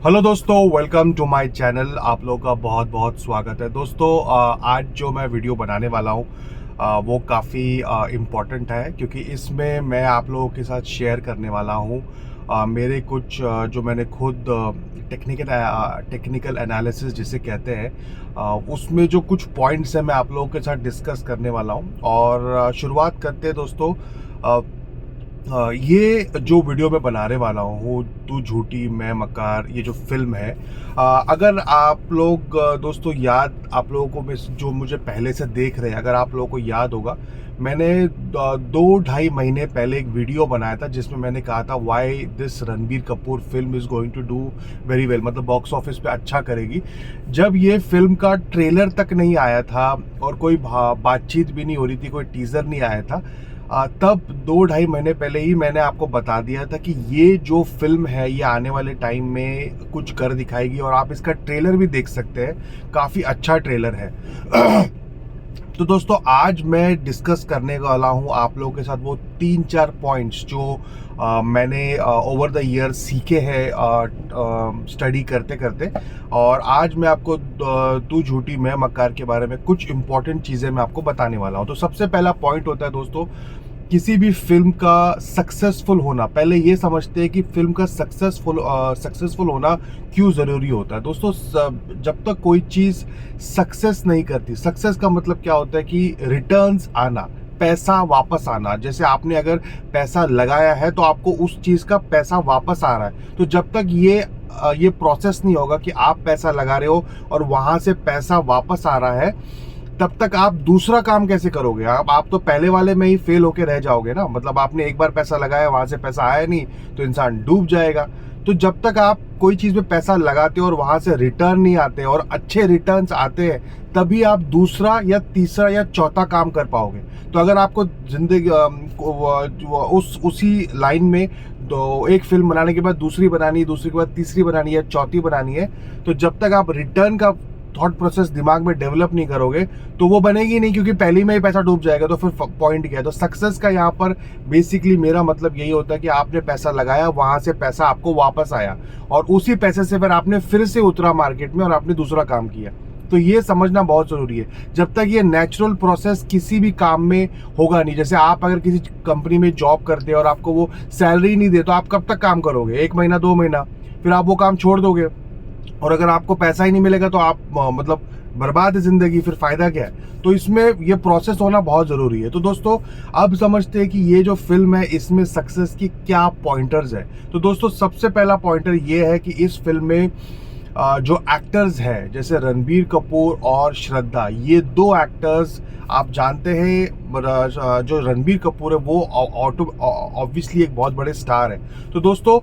Hello दोस्तों, welcome to my channel. आप लोगों का बहुत बहुत स्वागत है। दोस्तों, आज जो मैं वीडियो बनाने वाला हूँ वो काफ़ी इम्पोर्टेंट है, क्योंकि इसमें मैं आप लोगों के साथ शेयर करने वाला हूँ मेरे कुछ जो मैंने खुद टेक्निकल एनालिसिस जिसे कहते हैं, उसमें जो कुछ पॉइंट्स हैं मैं आप लोगों के साथ डिस्कस करने वाला हूँ। और शुरुआत करते हैं दोस्तों। ये जो वीडियो मैं बनाने वाला हूँ, तू झूठी मैं मकार, ये जो फिल्म है, अगर आप लोग दोस्तों याद, आप लोगों को मैं जो मुझे पहले से देख रहे हैं, अगर आप लोगों को याद होगा, मैंने 2-2.5 महीने पहले एक वीडियो बनाया था जिसमें मैंने कहा था why this Ranbir Kapoor film is going to do very well, मतलब बॉक्स ऑफिस पे अच्छा करेगी। जब ये फिल्म का ट्रेलर तक नहीं आया था और कोई बातचीत भी नहीं हो रही थी, कोई टीज़र नहीं आया था, तब 2-2.5 महीने पहले ही मैंने आपको बता दिया था कि ये जो फिल्म है ये आने वाले टाइम में कुछ कर दिखाएगी। और आप इसका ट्रेलर भी देख सकते हैं, काफ़ी अच्छा ट्रेलर है। तो दोस्तों, आज मैं डिस्कस करने वाला हूँ आप लोगों के साथ वो 3-4 पॉइंट्स जो मैंने ओवर द ईयर सीखे हैं स्टडी करते करते। और आज मैं आपको तू झूठी मैं मक्कार के बारे में कुछ इंपॉर्टेंट चीज़ें मैं आपको बताने वाला हूँ। तो सबसे पहला पॉइंट होता है दोस्तों, किसी भी फिल्म का सक्सेसफुल होना, पहले ये समझते हैं कि फिल्म का सक्सेसफुल होना क्यों ज़रूरी होता है। दोस्तों, जब तक कोई चीज़ सक्सेस नहीं करती, सक्सेस का मतलब क्या होता है कि रिटर्न्स आना, पैसा वापस आना। जैसे आपने अगर पैसा लगाया है तो आपको उस चीज़ का पैसा वापस आ रहा है। तो जब तक ये प्रोसेस नहीं होगा कि आप पैसा लगा रहे हो और वहाँ से पैसा वापस आ रहा है, तब तक आप दूसरा काम कैसे करोगे? आप तो पहले वाले में ही फेल होके रह जाओगे ना। मतलब आपने एक बार पैसा लगाया, वहां से पैसा आया नहीं, तो इंसान डूब जाएगा। तो जब तक आप कोई चीज में पैसा लगाते हो और वहां से रिटर्न नहीं आते और अच्छे रिटर्न्स आते हैं, तभी आप दूसरा या तीसरा या चौथा काम कर पाओगे। तो अगर आपको जिंदगी उसी लाइन में तो एक फिल्म बनाने के बाद दूसरी बनानी है, दूसरी के बाद तीसरी बनानी है, चौथी बनानी है, तो जब तक आप रिटर्न का थॉट प्रोसेस दिमाग में डेवलप नहीं करोगे तो वो बनेगी नहीं, क्योंकि पहली में ही पैसा डूब जाएगा। तो फिर पॉइंट क्या है? तो सक्सेस का यहाँ पर बेसिकली मेरा मतलब यही होता है कि आपने पैसा लगाया, वहां से पैसा आपको वापस आया और उसी पैसे से फिर आपने फिर से उतरा मार्केट में और आपने दूसरा काम किया। तो ये समझना बहुत जरूरी है। जब तक ये नेचुरल प्रोसेस किसी भी काम में होगा नहीं, जैसे आप अगर किसी कंपनी में जॉब करते हैं और आपको वो सैलरी नहीं दे, तो आप कब तक काम करोगे? 1 महीना 2 महीना, फिर आप वो काम छोड़ दोगे। और अगर आपको पैसा ही नहीं मिलेगा तो आप मतलब बर्बाद है जिंदगी, फिर फायदा क्या है? तो इसमें ये प्रोसेस होना बहुत जरूरी है। तो दोस्तों, अब समझते हैं कि ये जो फिल्म है इसमें सक्सेस की क्या पॉइंटर्स है। तो दोस्तों, सबसे पहला पॉइंटर ये है कि इस फिल्म में जो एक्टर्स हैं, जैसे रणबीर कपूर और श्रद्धा, ये दो एक्टर्स आप जानते हैं। जो रणबीर कपूर है वो ऑब्वियसली एक बहुत बड़े स्टार है। तो दोस्तों,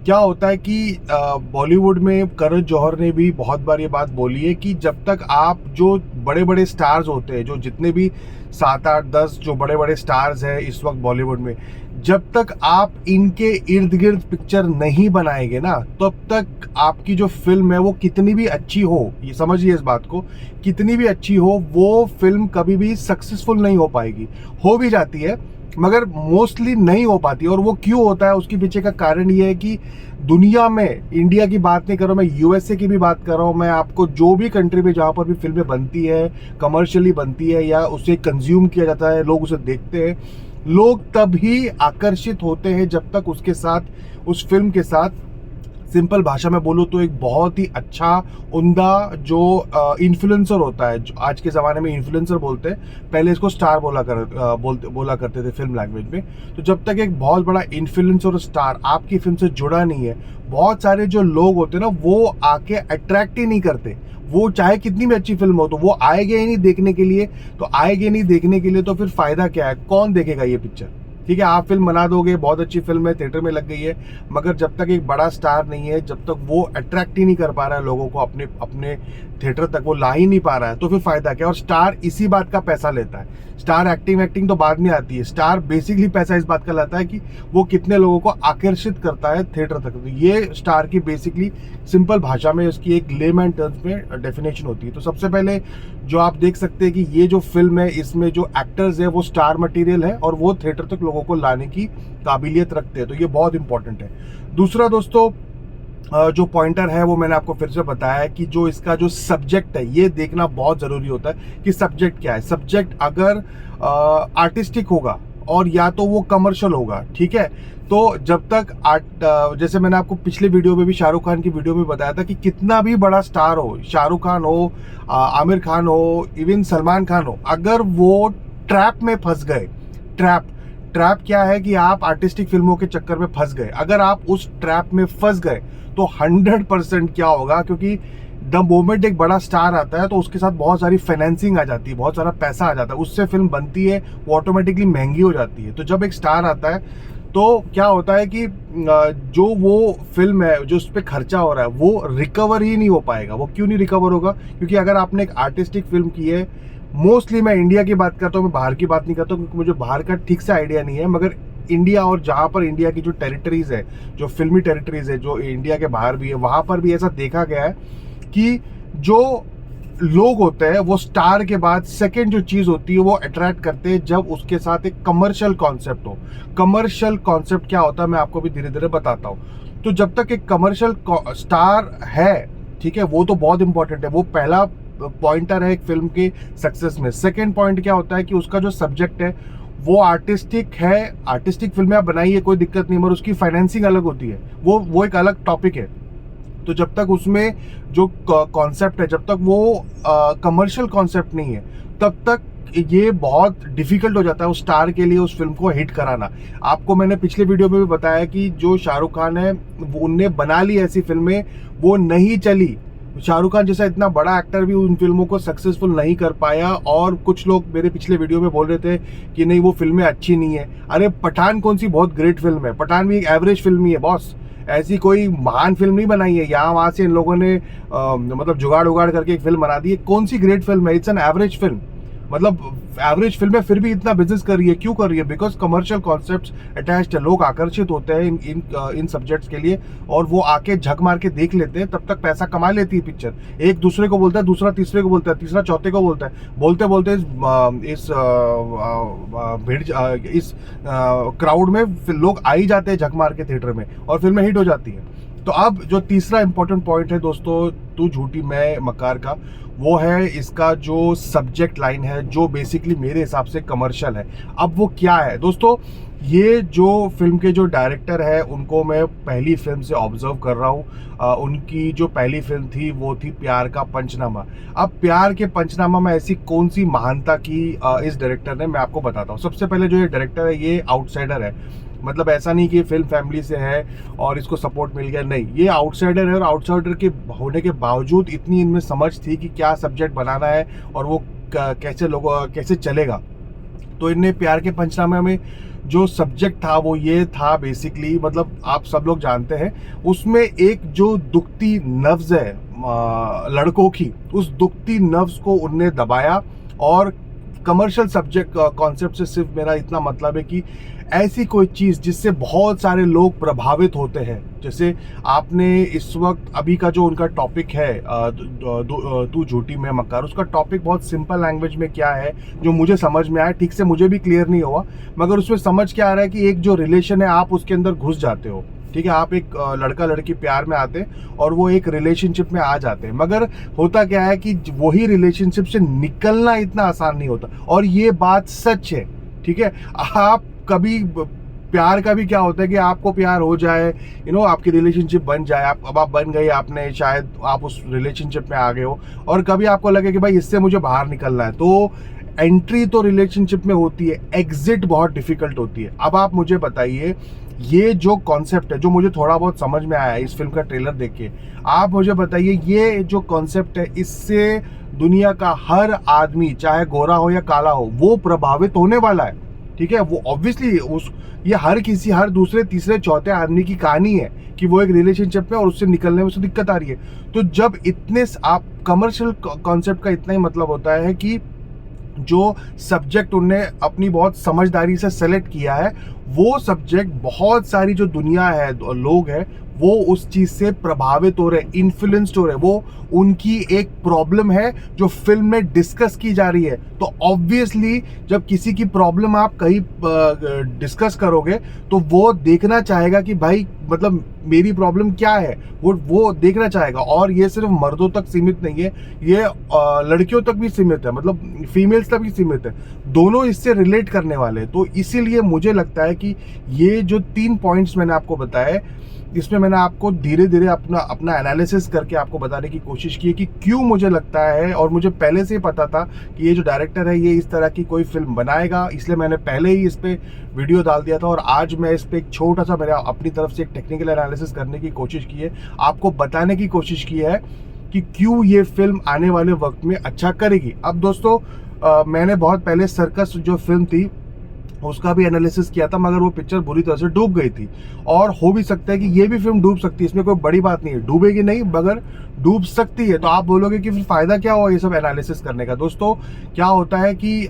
क्या होता है कि बॉलीवुड में करण जौहर ने भी बहुत बार ये बात बोली है कि जब तक आप जो बड़े बड़े स्टार्स होते हैं, जो जितने भी 7-8-10 जो बड़े बड़े स्टार्स हैं इस वक्त बॉलीवुड में, जब तक आप इनके इर्द गिर्द पिक्चर नहीं बनाएंगे ना, तब तक आपकी जो फिल्म है वो कितनी भी अच्छी हो, ये समझिए इस बात को, कितनी भी अच्छी हो, वो फिल्म कभी भी सक्सेसफुल नहीं हो पाएगी। हो भी जाती है मगर मोस्टली नहीं हो पाती। और वो क्यों होता है, उसके पीछे का कारण ये है कि दुनिया में, इंडिया की बात नहीं कर रहा हूँ मैं, यूएसए की भी बात कर रहा हूँ मैं, आपको जो भी कंट्री में जहाँ पर भी फिल्में बनती है, कमर्शियली बनती है या उसे कंज्यूम किया जाता है, लोग उसे देखते हैं, लोग तभी आकर्षित होते हैं जब तक उसके साथ, उस फिल्म के साथ, सिंपल भाषा में बोलूँ तो एक बहुत ही अच्छा उम्दा जो इन्फ्लुएंसर होता है, जो आज के ज़माने में इन्फ्लुएंसर बोलते हैं, पहले इसको स्टार बोला करते थे फिल्म लैंग्वेज में। तो जब तक एक बहुत बड़ा इन्फ्लुएंसर और स्टार आपकी फिल्म से जुड़ा नहीं है, बहुत सारे जो लोग होते हैं ना, वो आके अट्रैक्ट ही नहीं करते। वो चाहे कितनी भी अच्छी फिल्म हो तो वो आएंगे ही नहीं देखने के लिए। तो आएंगे नहीं देखने के लिए तो फिर फायदा क्या है? कौन देखेगा ये पिक्चर? ठीक है, आप फिल्म बना दोगे, बहुत अच्छी फिल्म है, थिएटर में लग गई है, मगर जब तक एक बड़ा स्टार नहीं है, जब तक वो अट्रैक्ट ही नहीं कर पा रहा है लोगों को अपने अपने थिएटर तक, वो ला ही नहीं पा रहा है, तो फिर फायदा क्या? और स्टार इसी बात का पैसा लेता है। स्टार एक्टिंग तो बाद में आती है, स्टार बेसिकली पैसा इस बात का लाता है कि वो कितने लोगों को आकर्षित करता है थिएटर तक। तो ये स्टार की बेसिकली सिंपल भाषा में इसकी एक लेमैन टर्म्स में डेफिनेशन होती है। तो सबसे पहले जो आप देख सकते हैं कि ये जो फिल्म है, इसमें जो एक्टर्स है वो स्टार मटेरियल है और वो थिएटर तक लोगों को लाने की काबिलियत रखते हैं। तो ये बहुत इंपॉर्टेंट है। दूसरा दोस्तों, जो पॉइंटर है वो मैंने आपको फिर से बताया है कि जो इसका जो सब्जेक्ट है ये देखना बहुत ज़रूरी होता है कि सब्जेक्ट क्या है। सब्जेक्ट अगर आर्टिस्टिक होगा और या तो वो कमर्शियल होगा, ठीक है, तो जब तक जैसे मैंने आपको पिछले वीडियो में भी, शाहरुख खान की वीडियो में बताया था कि कितना भी बड़ा स्टार हो, शाहरुख खान हो, आमिर खान हो, इवन सलमान खान हो, अगर वो ट्रैप में फंस गए, ट्रैप क्या है कि आप आर्टिस्टिक फिल्मों के चक्कर में फंस गए, अगर आप उस ट्रैप में फंस गए तो 100% क्या होगा, क्योंकि द मोमेंट एक बड़ा स्टार आता है तो उसके साथ बहुत सारी फाइनेंसिंग आ जाती है, बहुत सारा पैसा आ जाता है, उससे फिल्म बनती है, वो ऑटोमेटिकली महंगी हो जाती है। तो जब एक स्टार आता है तो क्या होता है कि जो वो फिल्म है, जो उस पर खर्चा हो रहा है, वो रिकवर ही नहीं हो पाएगा। वो क्यों नहीं रिकवर होगा? क्योंकि अगर आपने एक आर्टिस्टिक फिल्म की है, मोस्टली मैं इंडिया की बात करता हूँ, मैं बाहर की बात नहीं करता हूँ क्योंकि मुझे बाहर का ठीक से आइडिया नहीं है, मगर इंडिया और जहाँ पर इंडिया की जो टेरिटरीज है, जो फिल्मी टेरिटरीज है, जो इंडिया के बाहर भी है, वहाँ पर भी ऐसा देखा गया है कि जो लोग होते हैं वो स्टार के बाद सेकंड जो चीज़ होती है वो अट्रैक्ट करते हैं जब उसके साथ एक कमर्शियल कॉन्सेप्ट हो। कमर्शियल कॉन्सेप्ट क्या होता है मैं आपको भी धीरे धीरे बताता हूँ। तो जब तक एक कमर्शियल स्टार है, ठीक है, वो तो बहुत इंपॉर्टेंट है, वो पहला पॉइंटर है एक फिल्म के सक्सेस में। सेकेंड पॉइंट क्या होता है कि उसका जो सब्जेक्ट है वो आर्टिस्टिक है। आर्टिस्टिक फिल्में आप बनाइए, कोई दिक्कत नहीं, मगर उसकी फाइनेंसिंग अलग होती है, वो एक अलग टॉपिक है। तो जब तक उसमें जो कॉन्सेप्ट है, जब तक वो कमर्शियल कॉन्सेप्ट नहीं है, तब तक ये बहुत डिफिकल्ट हो जाता है उस स्टार के लिए उस फिल्म को हिट कराना। आपको मैंने पिछले वीडियो में भी बताया कि जो शाहरुख खान है उनने बना ली ऐसी फिल्में, वो नहीं चली। शाहरुख खान जैसा इतना बड़ा एक्टर भी उन फिल्मों को सक्सेसफुल नहीं कर पाया। और कुछ लोग मेरे पिछले वीडियो में बोल रहे थे कि नहीं वो फिल्में अच्छी नहीं है। अरे पठान कौन सी बहुत ग्रेट फिल्म है? पठान भी एक एवरेज फिल्म ही है बॉस, ऐसी कोई महान फिल्म नहीं बनाई है। यहाँ वहाँ से इन लोगों ने मतलब जुगाड़ उगाड़ करके एक फिल्म बना दी है। कौन सी ग्रेट फिल्म है? It's an average film. मतलब एवरेज फिल्म है फिर भी इतना बिजनेस कर रही है, क्यों कर रही है? बिकॉज कमर्शियल कॉन्सेप्ट्स अटैच्ड है, लोग आकर्षित होते हैं इन सब्जेक्ट्स के लिए और वो आके झक मार के देख लेते हैं, तब तक पैसा कमा लेती है पिक्चर। एक दूसरे को बोलता है, दूसरा तीसरे को बोलता है, तीसरा चौथे को बोलता है, बोलते बोलते इस क्राउड में फिर लोग आ ही जाते हैं झक मार के थिएटर में और फिल्में हिट हो जाती है। तो अब जो तीसरा इंपॉर्टेंट पॉइंट है दोस्तों, तू झूठी मैं मक्कार का, वो है इसका जो सब्जेक्ट लाइन है, जो बेसिकली मेरे हिसाब से कमर्शियल है। अब वो क्या है दोस्तों? ये जो फिल्म के जो डायरेक्टर है उनको मैं पहली फिल्म से ऑब्जर्व कर रहा हूँ। उनकी जो पहली फिल्म थी वो थी प्यार का पंचनामा। अब प्यार के पंचनामा में ऐसी कौन सी महानता की इस डायरेक्टर ने, मैं आपको बताता हूँ। सबसे पहले जो ये डायरेक्टर है ये आउटसाइडर है, मतलब ऐसा नहीं कि फिल्म फैमिली से है और इसको सपोर्ट मिल गया, नहीं, ये आउटसाइडर है। और आउटसाइडर के होने के बावजूद इतनी इनमें समझ थी कि क्या सब्जेक्ट बनाना है और वो कैसे चलेगा। तो इनने प्यार के पंचनामे में जो सब्जेक्ट था वो ये था बेसिकली, मतलब आप सब लोग जानते हैं, उसमें एक जो दुखती नब्ज है लड़कों की, उस दुखती नब्ज को उनने दबाया। और कमर्शियल सब्जेक्ट कॉन्सेप्ट से सिर्फ मेरा इतना मतलब है कि ऐसी कोई चीज़ जिससे बहुत सारे लोग प्रभावित होते हैं। जैसे आपने इस वक्त अभी का जो उनका टॉपिक है तू झूठी मैं मक्कार, उसका टॉपिक बहुत सिंपल लैंग्वेज में क्या है जो मुझे समझ में आया, ठीक से मुझे भी क्लियर नहीं हुआ, मगर उसमें समझ क्या आ रहा है कि एक जो रिलेशन है आप उसके अंदर घुस जाते हो, ठीक है, आप एक लड़का लड़की प्यार में आते हैं और वो एक रिलेशनशिप में आ जाते हैं, मगर होता क्या है कि वही रिलेशनशिप से निकलना इतना आसान नहीं होता। और ये बात सच है, ठीक है। आप कभी प्यार का भी क्या होता है कि आपको प्यार हो जाए, आपकी रिलेशनशिप बन जाए, अब आप बन गई, आपने शायद आप उस रिलेशनशिप में आ गए हो, और कभी आपको लगे कि भाई इससे मुझे बाहर निकलना है, तो एंट्री तो रिलेशनशिप में होती है, एग्जिट बहुत डिफिकल्ट होती है। अब आप मुझे बताइए, ये जो कॉन्सेप्ट है, जो मुझे थोड़ा बहुत समझ में आया है इस फिल्म का ट्रेलर देख के, आप मुझे बताइए ये जो कॉन्सेप्ट है, इससे दुनिया का हर आदमी, चाहे गोरा हो या काला हो, वो प्रभावित होने वाला है, ठीक है। वो ऑब्वियसली ये हर दूसरे तीसरे चौथे आदमी की कहानी है कि वो एक रिलेशनशिप में और उससे निकलने में उसको दिक्कत आ रही है। तो जब इतने आप कमर्शियल कॉन्सेप्ट का इतना ही मतलब होता है कि जो सब्जेक्ट उनने अपनी बहुत समझदारी से सेलेक्ट किया है, वो सब्जेक्ट बहुत सारी जो दुनिया है, लोग हैं, वो उस चीज से प्रभावित हो रहे, इन्फ्लुएंस्ड हो रहे, वो उनकी एक प्रॉब्लम है जो फिल्म में डिस्कस की जा रही है। तो ऑब्वियसली जब किसी की प्रॉब्लम आप कहीं डिस्कस करोगे तो वो देखना चाहेगा कि भाई मतलब मेरी प्रॉब्लम क्या है वो देखना चाहेगा। और ये सिर्फ मर्दों तक सीमित नहीं है, ये लड़कियों तक भी सीमित है, मतलब फीमेल्स तक भी सीमित है, दोनों इससे रिलेट करने वाले हैं। तो इसीलिए मुझे लगता है कि ये जो 3 पॉइंट्स मैंने आपको बताए, इसमें मैंने आपको धीरे धीरे अपना एनालिसिस करके आपको बताने की कोशिश की है कि क्यों मुझे लगता है, और मुझे पहले से ही पता था कि ये जो डायरेक्टर है ये इस तरह की कोई फिल्म बनाएगा, इसलिए मैंने पहले ही इस पे वीडियो डाल दिया था। और आज मैं इस पे एक छोटा सा मेरा अपनी तरफ से एक टेक्निकल एनालिसिस करने की कोशिश की है, आपको बताने की कोशिश की है कि क्यों ये फिल्म आने वाले वक्त में अच्छा करेगी। अब दोस्तों मैंने बहुत पहले सर्कस जो फिल्म थी उसका भी एनालिसिस किया था, मगर वो पिक्चर बुरी तरह से डूब गई थी। और हो भी सकता है कि ये भी फिल्म डूब सकती है, इसमें कोई बड़ी बात नहीं है, डूबेगी नहीं मगर डूब सकती है। तो आप बोलोगे कि फिर फायदा क्या हुआ ये सब एनालिसिस करने का। दोस्तों क्या होता है कि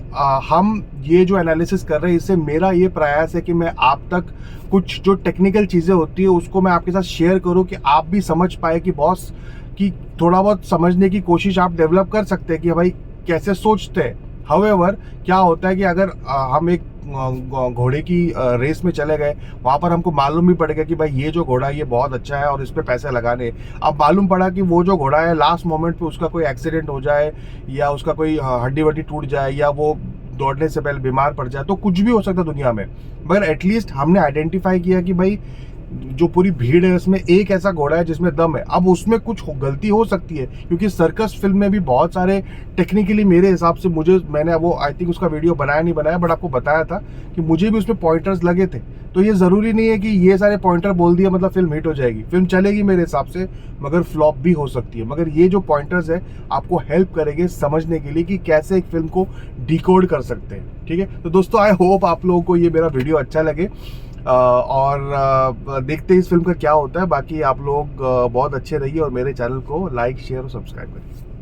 हम ये जो एनालिसिस कर रहे हैं, इससे मेरा ये प्रयास है कि मैं आप तक कुछ जो टेक्निकल चीज़ें होती है उसको मैं आपके साथ शेयर करूँ, कि आप भी समझ पाए कि बॉस की थोड़ा बहुत समझने की कोशिश आप डेवलप कर सकते हैं कि भाई कैसे सोचते हैं। हाउएवर क्या होता है कि अगर हम एक घोड़े की रेस में चले गए, वहाँ पर हमको मालूम भी पड़ेगा कि भाई ये जो घोड़ा है ये बहुत अच्छा है और इस पे पैसे लगाने। अब मालूम पड़ा कि वो जो घोड़ा है लास्ट मोमेंट पे उसका कोई एक्सीडेंट हो जाए, या उसका कोई हड्डी वड्डी टूट जाए, या वो दौड़ने से पहले बीमार पड़ जाए, तो कुछ भी हो सकता है दुनिया में। मगर एटलीस्ट हमने आइडेंटिफाई किया कि भाई जो पूरी भीड़ है उसमें एक ऐसा घोड़ा है जिसमें दम है। अब उसमें कुछ गलती हो सकती है, क्योंकि सर्कस फिल्म में भी बहुत सारे टेक्निकली मेरे हिसाब से मैंने वो आई थिंक उसका वीडियो बनाया नहीं बनाया, बट आपको बताया था कि मुझे भी उसमें पॉइंटर्स लगे थे। तो ये ज़रूरी नहीं है कि ये सारे पॉइंटर बोल दिया मतलब फिल्म हिट हो जाएगी। फिल्म चलेगी मेरे हिसाब से, मगर फ्लॉप भी हो सकती है। मगर ये जो पॉइंटर्स है आपको हेल्प करेंगे समझने के लिए कि कैसे एक फिल्म को डिकोड कर सकते हैं। ठीक है, तो दोस्तों आई होप आप लोगों को ये मेरा वीडियो अच्छा लगे, और देखते हैं इस फिल्म का क्या होता है। बाकी आप लोग बहुत अच्छे रहिए और मेरे चैनल को लाइक शेयर और सब्सक्राइब करिए।